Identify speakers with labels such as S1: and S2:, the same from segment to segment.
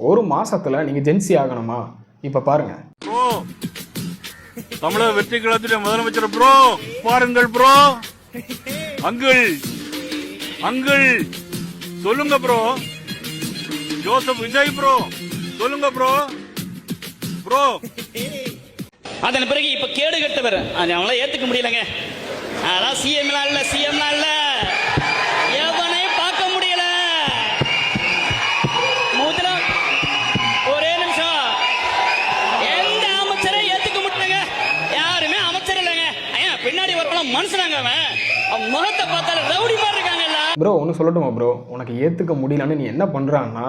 S1: ஒரு மாசத்துல நீங்க ஜென்சி ஆகணுமா? இப்ப பாருங்க.
S2: ப்ரோ, தமிழக வெற்றி கழகத்துடைய முதலமைச்சர் ப்ரோ பாருங்கள் ப்ரோ. அங்கிள் அங்கிள் சொல்லுங்க ப்ரோ. ஜோசப் விஜய் ப்ரோ சொல்லுங்க ப்ரோ. ப்ரோ
S3: அதன் பிறகு இப்ப கேடு கட்டவர் அவங்களால ஏத்துக்க முடியலங்க. அதான் சிஎம்லாம் இல்ல எவனையும் பார்க்க முடியல. முதல்ல ஒரே நிமிஷம், எந்த அமைச்சரை ஏத்துக்க முடியலங்க. யாருமே அமைச்சர் இல்லைங்க. பின்னாடி வரலாம் மனுஷனாங்க. அவன் முகத்தை பார்த்தால ரவுடி மாதிரி இருக்காங்கல்ல.
S1: ப்ரோ ஒன்று சொல்லட்டுமா ப்ரோ? உனக்கு ஏற்றுக்க முடியலன்னு நீ என்ன பண்ணுறான்னா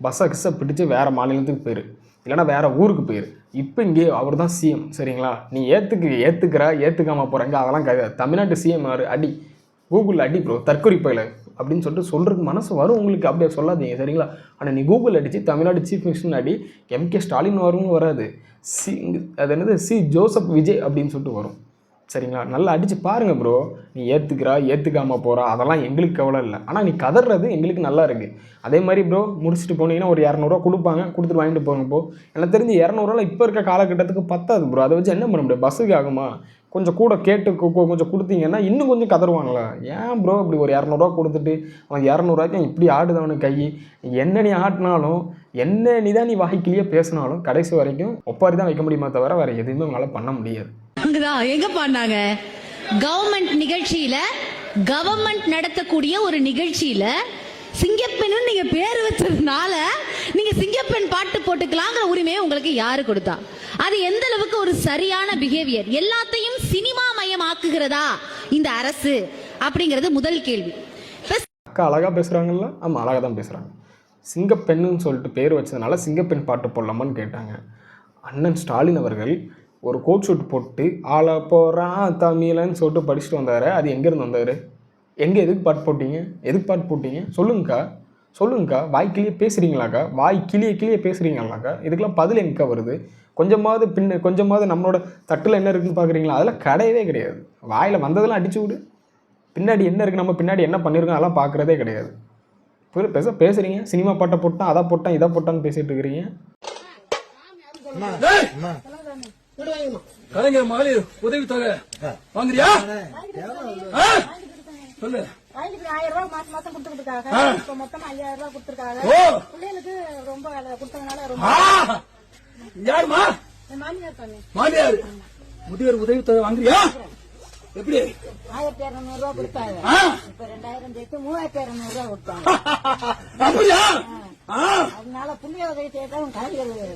S1: பஸ்ஸை கிஸ்ஸை பிடிச்சி வேறு மாநிலத்துக்கு போயிரு, இல்லைனா வேறு ஊருக்கு போயிரு. இப்போ இங்கே அவர் தான் சிஎம், சரிங்களா? நீ ஏற்றுக்காமல் போகிறாங்க அதெல்லாம் கிடையாது. தமிழ்நாட்டு சிஎம் அடி கூகுளில் அடி ப்ரோ, தற்கொலை பயில அப்படின்னு சொல்கிறதுக்கு மனசு வரும் உங்களுக்கு. அப்படியே சொல்லாதீங்க, சரிங்களா? ஆனால் நீ கூகுள் அடித்து தமிழ்நாடு சீஃப் மினிஸ்டர் அடி எம்கே ஸ்டாலின் வரும்னு வராது. அது என்னது ஜோசப் விஜய் அப்படின்னு சொல்லிட்டு வரும், சரிங்களா? நல்லா அடித்து பாருங்கள் ப்ரோ. நீ ஏற்றுக்காமல் போகிறா அதெல்லாம் எங்களுக்கு கவலை இல்லை. ஆனால் நீ கதறது எங்களுக்கு நல்லா இருக்குது. அதே மாதிரி ப்ரோ முடிச்சுட்டு போனீங்கன்னா ஒரு 200 கொடுப்பாங்க, கொடுத்துட்டு வாங்கிட்டு போங்க ப்ரோ. எனக்கு தெரிஞ்சு 200 இப்போ இருக்க காலகட்டத்துக்கு பத்தாது ப்ரோ. அதை வச்சு என்ன பண்ண முடியும்? பஸ்ஸுக்கு ஆகுமா? கொஞ்சம் கூட கேட்டு கொஞ்சம் கொடுத்தீங்கன்னா இன்னும் கொஞ்சம் கதருவாங்களா? ஏன் ப்ரோ இப்படி ஒரு 200 கொடுத்துட்டு அவன் 200 இப்படி ஆடுது அவனுக்கு கை? என்ன நீ ஆட்டினாலும் என்ன நீ வாய்க்கிலேயே பேசினாலும் கடைசி வரைக்கும் ஒப்பாரி தான் வைக்க முடியுமா தவிர வேறு எதுவுமே உங்களால் பண்ண முடியாது.
S4: எங்க பண்ணாங்க கவர்மெண்ட் நிகழ்ச்சியில, கவர்மெண்ட் நடத்தக்கூடிய ஒரு நிகழ்ச்சியில சிங்கப்பெண் நீங்க பேர் வச்சதுனால நீங்க சிங்கப்பெண் பாட்டு போட்டுக்கலாங்கிற உரிமையை உங்களுக்கு யாரு கொடுத்தா? அது எந்த அளவுக்கு ஒரு சரியான பிஹேவியர்? எல்லாத்தையும் சினிமா மயமாக்குகிறதா இந்த அரசு அப்படிங்கிறது முதல் கேள்வி.
S1: அக்கா அழகா பேசுறாங்கல்ல? ஆமா அழகா தான் பேசுறாங்க. சிங்கப்பெண்ணுன்னு சொல்லிட்டு பேர் வச்சதுனால சிங்கப்பெண் பாட்டு போடலாமான்னு கேட்டாங்க. அண்ணன் ஸ்டாலின் அவர்கள் ஒரு கோட் ஷூட் போட்டு ஆள போகிறான் தமிழன்னு சொல்லிட்டு படிச்சுட்டு வந்தார். அது எங்கேருந்து வந்தார்? எதுக்கு பாட்டு போட்டீங்க சொல்லுங்கக்கா. வாய்க்கிலேயே பேசுகிறீங்களாக்கா? கிளியே பேசுகிறீங்களாக்கா? இதுக்கெல்லாம் பதில் எங்கக்கா வருது? கொஞ்சமாவது நம்மளோட தட்டில் என்ன இருக்குன்னு பார்க்குறீங்களா? அதெல்லாம் கிடையவே கிடையாது. வாயில் வந்ததெல்லாம் அடிச்சு விடு. பின்னாடி என்ன இருக்குது, நம்ம பின்னாடி என்ன பண்ணியிருக்கோம் அதெல்லாம் பார்க்குறதே கிடையாது. பேசுகிறீங்க, சினிமா பாட்டை போட்டான் அதை போட்டான் இதை போட்டான்னு பேசிகிட்டு இருக்கிறீங்க.
S5: கலைஞர் மகளிர் உதவி தொகை வாங்குறியா? சொல்லு.
S6: 1000 ரூபாய் மாசம் கொடுத்துருக்காங்க. இப்ப மொத்தமா 5000 ரூபாய் கொடுத்துருக்காங்க. பிள்ளைகளுக்கு ரொம்ப கொடுத்ததுனால ரொம்ப.
S5: யாருமா? மாமியார் முதியோர் உதவி தொகை வாங்குறியா? எப்படி?
S6: 1200 ரூபாய் கொடுத்தாங்க. இப்ப 2000 சேர்த்து 3200 ரூபாய் கொடுத்தாங்க.
S5: அப்படியா?
S6: அதனால புள்ளிய உதவி செய்யறதும் கலைஞர்.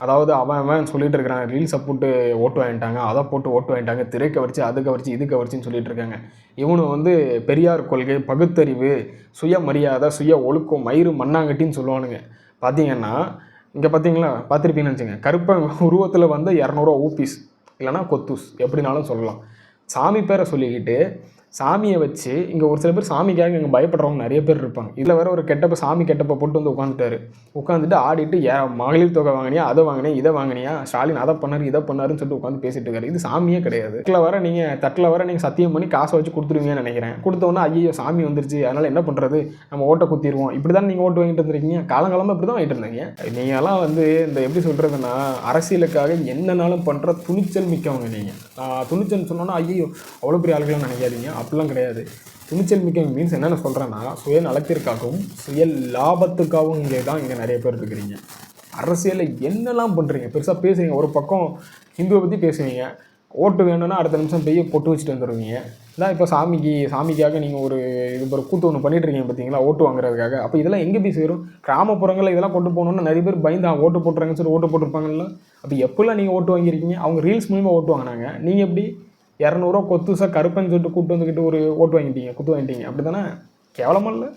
S1: அதாவது அவன் சொல்லிட்டு இருக்கிறான், ரீல்ஸை போட்டு ஓட்டு வாங்கிட்டாங்க, அதை போட்டு ஓட்டு வாங்கிட்டாங்க, திரைக்க வரிச்சு அது கவரிச்சு இது கவரிச்சின்னு சொல்லிட்டு இருக்காங்க. இவனு பெரியார் கொள்கை, பகுத்தறிவு, சுயமரியாதை, சுய ஒழுக்கம், மயிறு மண்ணாங்கட்டின்னு சொல்லுவானுங்க. பார்த்தீங்கன்னா இங்கே பார்த்துருப்பீங்கன்னு வச்சுங்க, கருப்பன் உருவத்தில் 200 ஊப்பீஸ் இல்லைனா கொத்தூஸ் எப்படினாலும் சொல்லலாம். சாமி பேரை சொல்லிக்கிட்டு சாமியை வச்சு இங்கே ஒரு சில பேர் சாமிக்காக இங்கே பயப்படுறவங்க நிறைய பேர் இருப்பாங்க. இதில் வேறு ஒரு சாமி கெட்டப்பை போட்டு உட்காந்துட்டு ஆடிட்டு மகளிர் தொகை வாங்கினியா, அதை வாங்கினியா, இதை வாங்கினியா, ஸ்டாலின் அதை பண்ணார் இதை பண்ணாருன்னு சொல்லிட்டு உட்காந்து பேசிட்டு இருக்காரு. இது சாமியே கிடையாது. தட்டில் வர நீங்கள் சத்தியம் பண்ணி காசை வச்சு கொடுத்துருவீங்கன்னு நினைக்கிறேன். கொடுத்தோன்னா ஐயோ சாமி வந்துருச்சு அதனால் என்ன பண்ணுறது, நம்ம ஓட்டை குத்திடுவோம், இப்படி தான் நீங்கள் ஓட்டு வாங்கிட்டு இருந்திருக்கீங்க. காலங்காலமாக இப்படி தான் வாங்கிட்டு இருந்தீங்க. நீங்கள்லாம் இந்த எப்படி சொல்கிறதுனா அரசியலுக்காக என்னன்னாலும் பண்ணுற துணிச்சல் மிக்கவங்க நீங்கள். துணிச்சல் சொன்னோன்னா ஐயோ அவ்வளோ பெரிய ஆளுகள்லாம் நினைக்காதீங்க, அப்படிலாம் கிடையாது. துணிச்சல் மிக்க மீன்ஸ் என்னென்ன சொல்கிறேன்னா சுய நலத்திற்காகவும் சுய லாபத்துக்காகவும் இங்கே நிறைய பேர் இருக்கிறீங்க. அரசியலில் என்னெல்லாம் பண்ணுறீங்க, பெருசாக பேசுகிறீங்க. ஒரு பக்கம் ஹிந்துவை பற்றி பேசுவீங்க, ஓட்டு வேணும்னா அடுத்த நிமிஷம் பெரிய பொட்டு வச்சுட்டு வந்துடுவீங்க. இதான் இப்போ சாமிக்காக நீங்கள் ஒரு கூத்து ஒன்று பண்ணிட்டு இருக்கீங்க பார்த்தீங்களா, ஓட்டு வாங்குறதுக்காக. அப்போ இதெல்லாம் எங்கே போய் சேரும்? கிராமப்புறங்களில் இதெல்லாம் கொண்டு போகணுன்னு நிறைய பேர் பயந்து ஓட்டு போட்டுறாங்கன்னு சொல்லி ஓட்டு போட்டிருப்பாங்கல்ல. அப்போ எப்போல்லாம் நீங்கள் ஓட்டு வாங்கியிருக்கீங்க? அவங்க ரீல்ஸ் மூலிமா ஓட்டு வாங்கினாங்க. நீங்கள் எப்படி 200 ரூபா கொத்துசா கருப்பன்னு சொல்லிட்டு கூப்பிட்டு வந்துக்கிட்டு ஒரு ஓட்டு வாங்கிட்டீங்க, குத்து வாங்கிட்டீங்க? அப்படி தானே? கேவலமாக இல்லை?